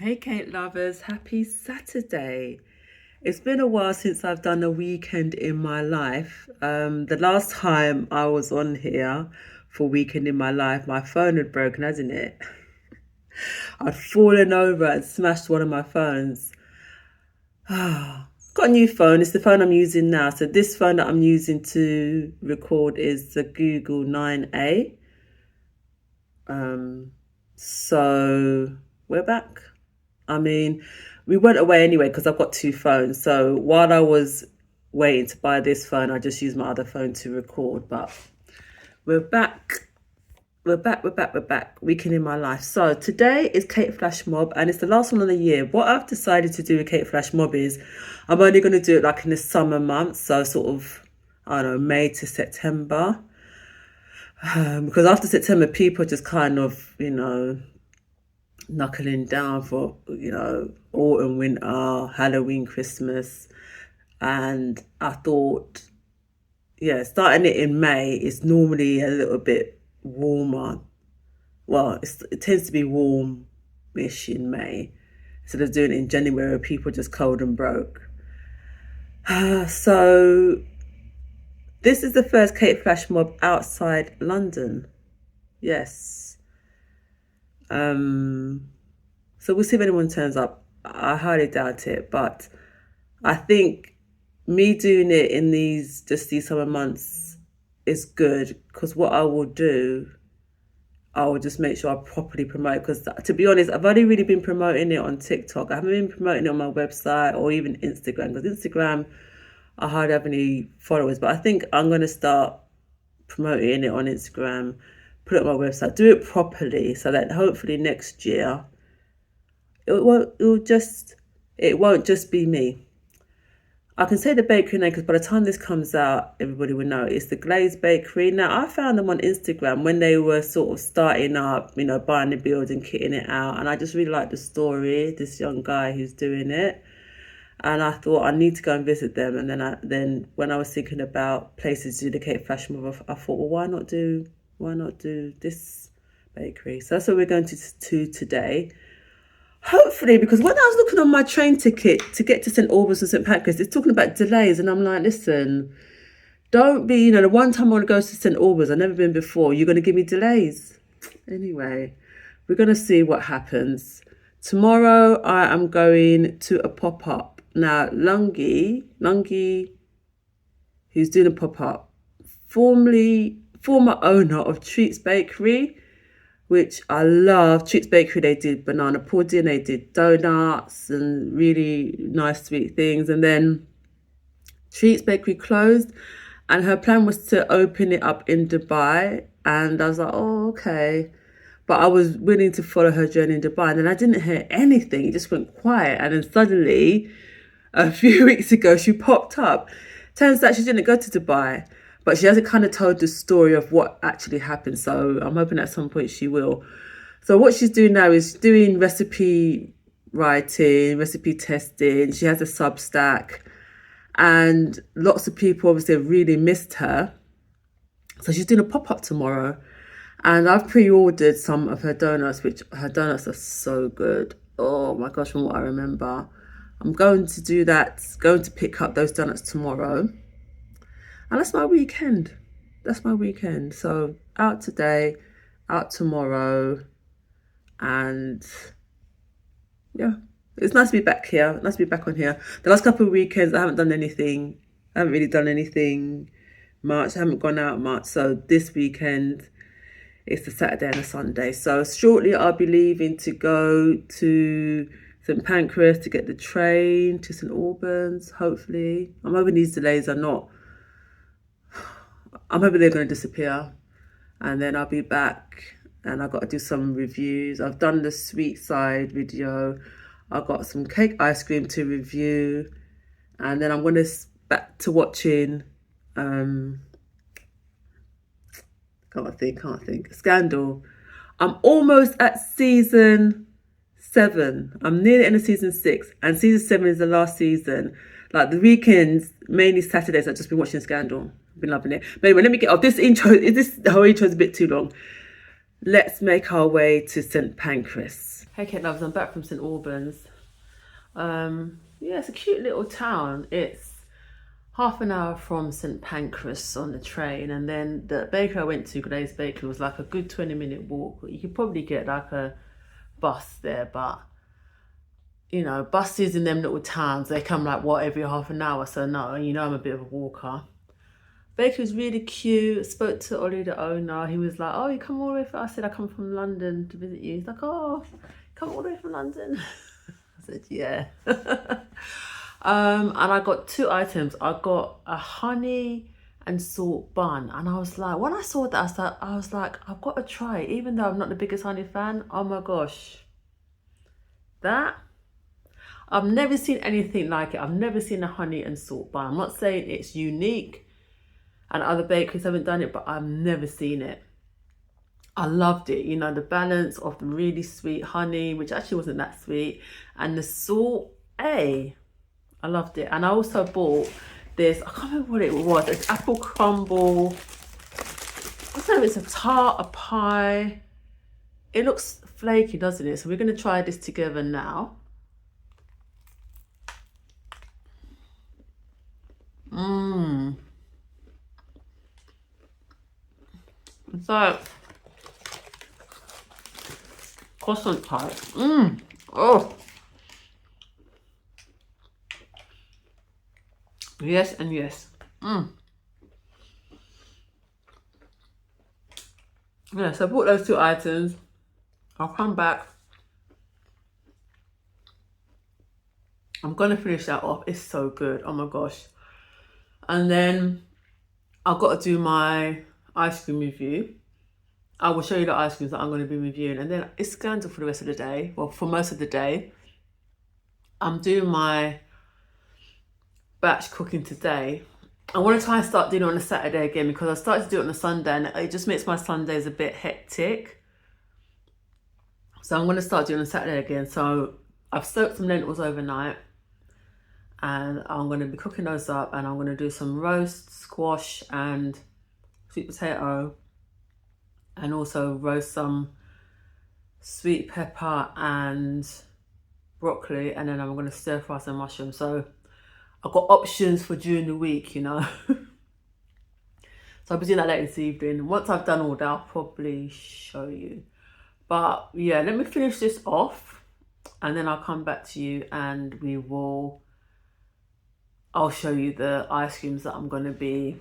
Hey Kate lovers, happy Saturday. It's been a while since I've done a weekend in my life. The last time I was on here for weekend in my life, my phone had broken, hasn't it? I'd fallen over and smashed one of my phones. Got a new phone, it's the phone I'm using now. So this phone that I'm using to record is the Google 9A. So we're back. I mean, we went away anyway because I've got two phones. So while I was waiting to buy this phone, I just used my other phone to record. But we're back. We're back. Weekend in my life. So today is Kate Flash Mob and it's the last one of the year. What I've decided to do with Kate Flash Mob is I'm only going to do it like in the summer months. So sort of, I don't know, May to September. Because after September, people just kind of, knuckling down for, autumn, winter, Halloween, Christmas. And I thought, yeah, starting it in May is normally a little bit warmer. Well, it tends to be warm-ish in May. Instead of doing it in January where people are just cold and broke. So this is the first Kate Flash Mob outside London. Yes. So we'll see if anyone turns up. I highly doubt it, but I think me doing it in these summer months is good because what I will do, I will just make sure I properly promote. Because to be honest, I've only really been promoting it on TikTok. I haven't been promoting it on my website or even Instagram because Instagram, I hardly have any followers. But I think I'm going to start promoting it on Instagram, put it on my website, do it properly so that hopefully next year it won't just be me. I can say the bakery name because by the time this comes out, everybody will know it's the Glazebakery. Now, I found them on Instagram when they were sort of starting up, buying the building, kitting it out. And I just really liked the story, this young guy who's doing it. And I thought I need to go and visit them. And then when I was thinking about places to do the Kate Flash Mob, I thought, well, why not do this bakery? So that's what we're going to today. Hopefully, because when I was looking on my train ticket to get to St Albans and St Pancras, it's talking about delays, and I'm like, listen, don't be, the one time I want to go to St Albans, I've never been before, you're going to give me delays. Anyway, we're going to see what happens. Tomorrow, I am going to a pop-up. Now, Lungi, who's doing a pop-up, former owner of Treats Bakery, which I love. Treats Bakery, they did banana pudding, they did donuts and really nice sweet things. And then Treats Bakery closed and her plan was to open it up in Dubai. And I was like, oh, okay. But I was willing to follow her journey in Dubai. And then I didn't hear anything. It just went quiet. And then suddenly, a few weeks ago, she popped up. Turns out she didn't go to Dubai. But she hasn't kind of told the story of what actually happened. So I'm hoping at some point she will. So what she's doing now is doing recipe writing, recipe testing. She has a Substack. And lots of people obviously have really missed her. So she's doing a pop-up tomorrow. And I've pre-ordered some of her donuts, which her donuts are so good. Oh my gosh, from what I remember. I'm going to do that, going to pick up those donuts tomorrow. And that's my weekend. So out today, out tomorrow. And yeah, it's nice to be back here. Nice to be back on here. The last couple of weekends, I haven't done anything. I haven't really done anything much. I haven't gone out much. So this weekend, it's the Saturday and a Sunday. So shortly, I'll be leaving to go to St Pancras to get the train to St Albans, hopefully. I'm hoping these delays are not... I'm hoping they're going to disappear. And then I'll be back and I've got to do some reviews. I've done the sweet side video. I've got some cake ice cream to review. And then I'm going to back to watching... Can't think. Scandal. I'm almost at season 7. I'm nearly in season 6. And season 7 is the last season. Like the weekends, mainly Saturdays, I've just been watching Scandal. I've been loving it. But anyway, let me get off this intro. The whole intro is a bit too long. Let's make our way to St Pancras. Hey Kate Loves, I'm back from St Albans. Yeah, it's a cute little town. It's half an hour from St Pancras on the train, and then the bakery I went to, Glazebakery, was like a good 20-minute walk. You could probably get like a bus there, but you know, buses in them little towns, they come like what, every half an hour, so no, you know I'm a bit of a walker. Bakery was really cute. Spoke to Ollie, the owner. He was like, "Oh, you come all the way from..." I said, "I come from London to visit you." He's like, "Oh, come all the way from London?" I said, "Yeah." And I got 2 items. I got a honey and salt bun, and I was like, when I saw that, I was like, I've got to try it, even though I'm not the biggest honey fan. Oh my gosh, that I've never seen anything like it. I've never seen a honey and salt bun. I'm not saying it's unique and other bakeries haven't done it, but I've never seen it. I loved it, you know, the balance of the really sweet honey, which actually wasn't that sweet, and the salt. I loved it. And I also bought this, I can't remember what it was, it's apple crumble. I don't know if it's a tart, a pie. It looks flaky, doesn't it? So we're going to try this together now. It's like croissant type. Oh. Yes and yes. Yeah, so I bought those 2 items. I'll come back. I'm gonna finish that off. It's so good. Oh my gosh. And then I've got to do my ice cream review. I will show you the ice creams that I'm going to be reviewing, and then it's scheduled for the rest of the day. Well, for most of the day. I'm doing my batch cooking today. I want to try and start doing it on a Saturday again, because I started to do it on a Sunday and it just makes my Sundays a bit hectic. So I'm going to start doing it on Saturday again. So I've soaked some lentils overnight, and I'm going to be cooking those up, and I'm going to do some roast squash and sweet potato, and also roast some sweet pepper and broccoli, and then I'm going to stir fry some mushrooms. So I've got options for during the week, you know. So I'll be doing that later this evening. Once I've done all that, I'll probably show you. But yeah, let me finish this off, and then I'll come back to you, and I'll show you the ice creams that I'm going to be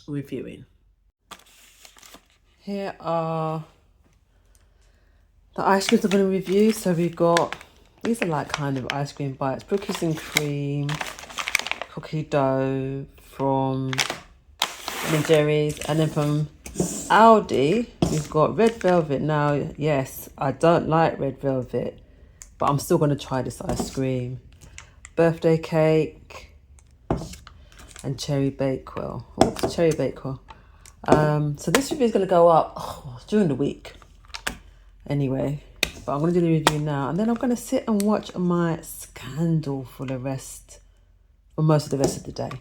reviewing. Here are the ice creams I'm going to review. So we've got, these are like kind of ice cream bites, cookies and cream, cookie dough from Ben & Jerry's, and then from Aldi we've got red velvet. Now, yes, I don't like red velvet, but I'm still going to try this ice cream. Birthday cake and cherry bakewell. Oops, cherry bakewell. So this review is going to go up during the week anyway, but I'm going to do the review now, and then I'm going to sit and watch my Scandal for most of the rest of the day.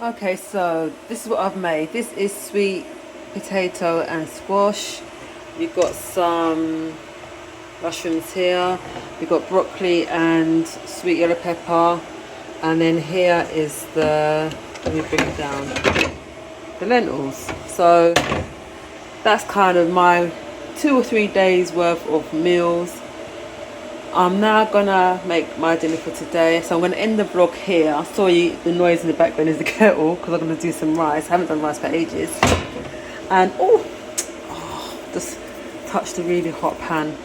Okay, so this is what I've made. This is sweet potato and squash. We've got some mushrooms here. We've got broccoli and sweet yellow pepper. And then here is let me bring it down, the lentils. So that's kind of my 2 or 3 days worth of meals. I'm now gonna make my dinner for today, so I'm gonna end the vlog here. I saw the noise in the background is the kettle, because I'm gonna do some rice. I haven't done rice for ages. And just touched a really hot pan.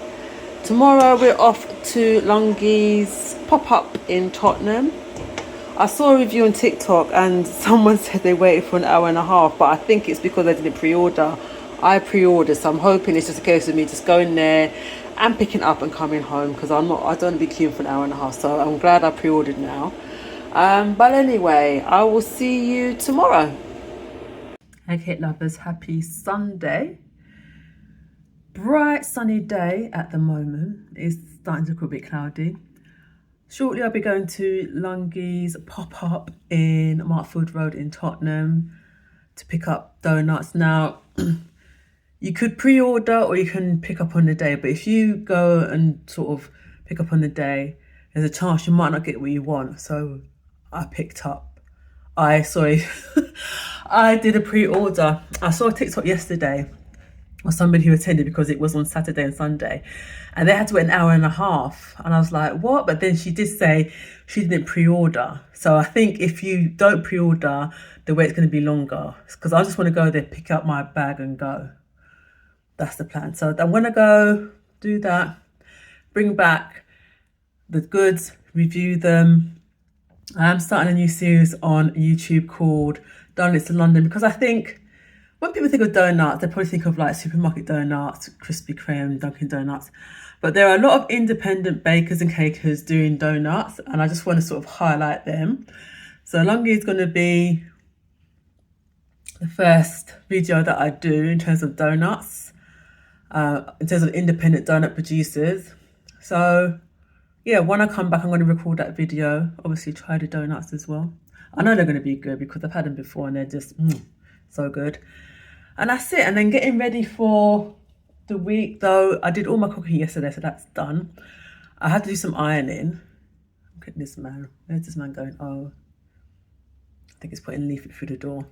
Tomorrow we're off to Lungi's pop-up in Tottenham. I saw a review on TikTok and someone said they waited for an hour and a half, but I think it's because I didn't pre-order. I pre-ordered, so I'm hoping it's just a case of me just going there and picking up and coming home, because I don't want to be queuing for an hour and a half. So I'm glad I pre-ordered now. But anyway, I will see you tomorrow. Hey cake lovers, happy Sunday. Bright sunny day at the moment. It's starting to look a bit cloudy. Shortly I'll be going to Lungi's pop-up in Markfield Road in Tottenham to pick up Doughnuts. Now, You could pre-order or you can pick up on the day, but if you go and sort of pick up on the day, there's a chance you might not get what you want. So I picked up. Sorry, I did a pre-order. I saw a TikTok yesterday or somebody who attended because it was on Saturday and Sunday, and they had to wait an hour and a half. And I was like, what? But then she did say she didn't pre-order. So I think if you don't pre-order, the wait's going to be longer, because I just want to go there, pick up my bag and go. That's the plan. So I'm going to go do that, bring back the goods, review them. I am starting a new series on YouTube called Doughnuts in London, because I think when people think of donuts, they probably think of like supermarket donuts, Krispy Kreme, Dunkin' Donuts. But there are a lot of independent bakers and cakers doing donuts, and I just want to sort of highlight them. So Lungi is going to be the first video that I do in terms of donuts, in terms of independent donut producers. So yeah, when I come back, I'm going to record that video. Obviously try the donuts as well. I know they're going to be good because I've had them before and they're just so good. And that's it. And then getting ready for the week, though. I did all my cooking yesterday, so that's done. I had to do some ironing. Look at this man. Where's this man going? Oh, I think he's putting leaflet through the door.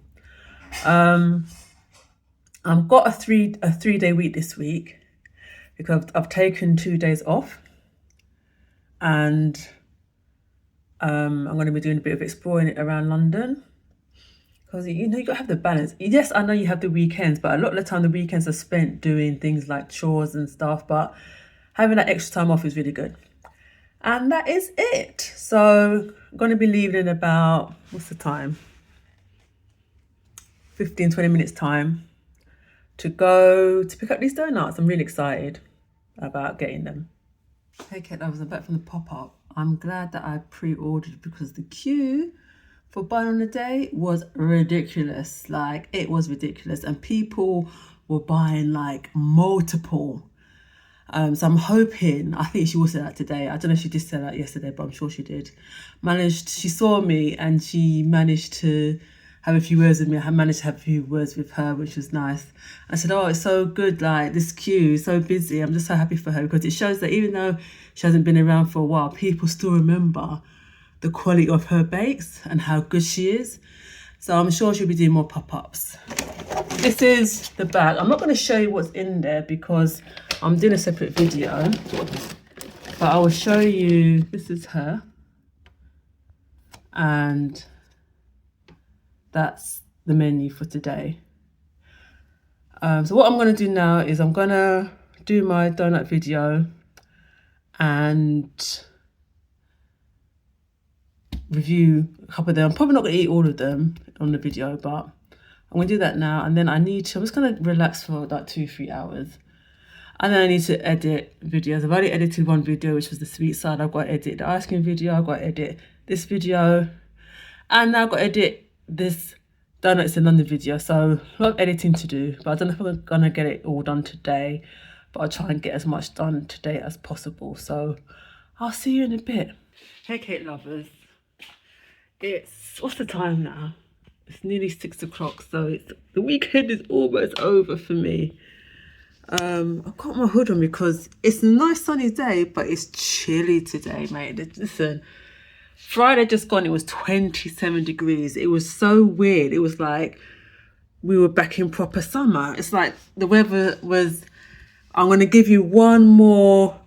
I've got a three-day week this week because I've taken 2 days off, and I'm going to be doing a bit of exploring around London, because you got to have the balance. Yes, I know you have the weekends, but a lot of the time the weekends are spent doing things like chores and stuff, but having that extra time off is really good. And that is it. So I'm going to be leaving in about, what's the time? 15-20 minutes time to go to pick up these donuts. I'm really excited about getting them. Hey Kate lovers, I'm back from the pop-up. I'm glad that I pre-ordered because the queue for buying on the day was ridiculous. Like, it was ridiculous, and people were buying like multiple. So I'm hoping, I think she will say that today. I don't know if she did say that yesterday, but I'm sure she did. She saw me and she managed to have a few words with me. I managed to have a few words with her, which was nice. I said, oh, it's so good, like this queue is so busy. I'm just so happy for her, because it shows that even though she hasn't been around for a while, people still remember the quality of her bakes and how good she is. So I'm sure she'll be doing more pop-ups. This is the bag. I'm not going to show you what's in there because I'm doing a separate video, but I will show you. This is her, and that's the menu for today. So what I'm going to do now is I'm going to do my donut video and review a couple of them. I'm probably not going to eat all of them on the video, but I'm going to do that now. And then I'm just going to relax for like 2-3 hours. And then I need to edit videos. I've already edited one video, which was the sweet side. I've got to edit the ice cream video. I've got to edit this video. And now I've got to edit this Donuts in London video. So a lot of editing to do, but I don't know if I'm going to get it all done today, but I'll try and get as much done today as possible. So I'll see you in a bit. Hey cake lovers, what's the time now? It's nearly 6 o'clock, so the weekend is almost over for me. I've got my hood on because it's a nice sunny day, but it's chilly today, mate. Listen, Friday just gone, it was 27 degrees. It was so weird. It was like we were back in proper summer. It's like the weather was, I'm going to give you one more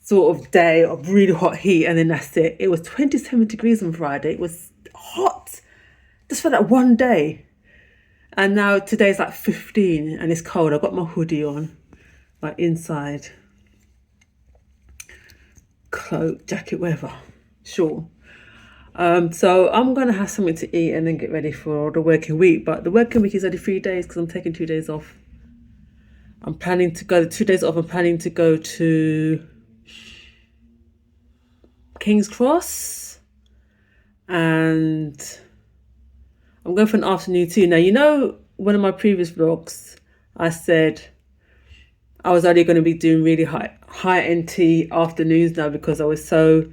sort of day of really hot heat, and then that's it. It was 27 degrees on Friday. It was hot just for that one day. And now today's like 15 and it's cold. I've got my hoodie on, my inside cloak, jacket, whatever. Sure. So I'm going to have something to eat and then get ready for the working week. But the working week is only 3 days because I'm taking 2 days off. I'm planning to go, 2 days off, I'm planning to go to King's Cross. And I'm going for an afternoon tea. Now, you know, one of my previous vlogs, I said I was only going to be doing really high-end tea afternoons now because I was so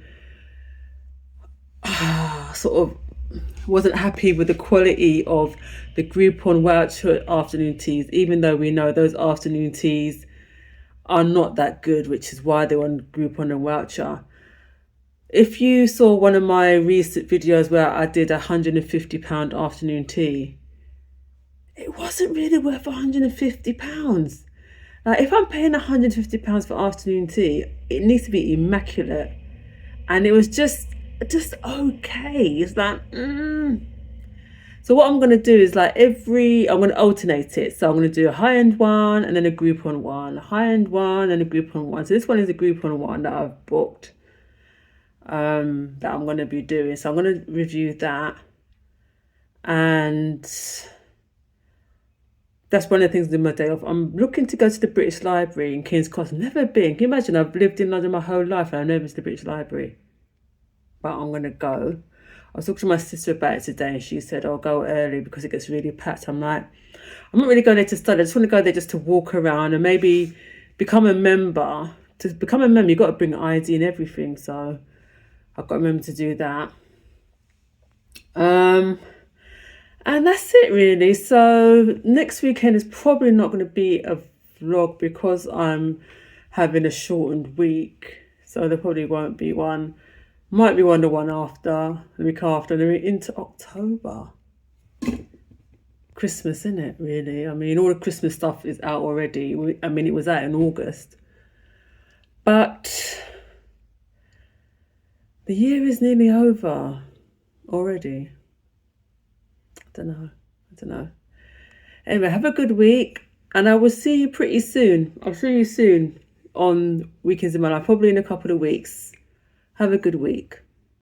sort of wasn't happy with the quality of the Groupon voucher afternoon teas, even though we know those afternoon teas are not that good, which is why they're on Groupon and voucher. If you saw one of my recent videos where I did £150 afternoon tea, it wasn't really worth £150. Like, if I'm paying £150 for afternoon tea, it needs to be immaculate. And it was just okay. It's like, So what I'm going to do is like I'm going to alternate it. So I'm going to do a high-end one and then a Groupon one, a high-end one and a Groupon one. So this one is a Groupon one that I've booked, that I'm going to be doing. So I'm going to review that. And that's one of the things in my day off. I'm looking to go to the British Library in King's Cross. I've never been. Can you imagine? I've lived in London my whole life and I've never been to the British Library. But I'm going to go. I was talking to my sister about it today and she said, "I'll go early because it gets really packed." I'm like, I'm not really going there to study. I just want to go there just to walk around and maybe become a member. To become a member, you've got to bring ID and everything. So I've got to remember to do that. And that's it really. So next weekend is probably not going to be a vlog because I'm having a shortened week. So there probably won't be one. Might be the one after, the week after, and then we're into October. Christmas, isn't it, really? I mean, all the Christmas stuff is out already. I mean, it was out in August. But the year is nearly over already. I don't know. Anyway, have a good week. And I will see you pretty soon. I'll see you soon on Weekends in My Life, probably in a couple of weeks. Have a good week.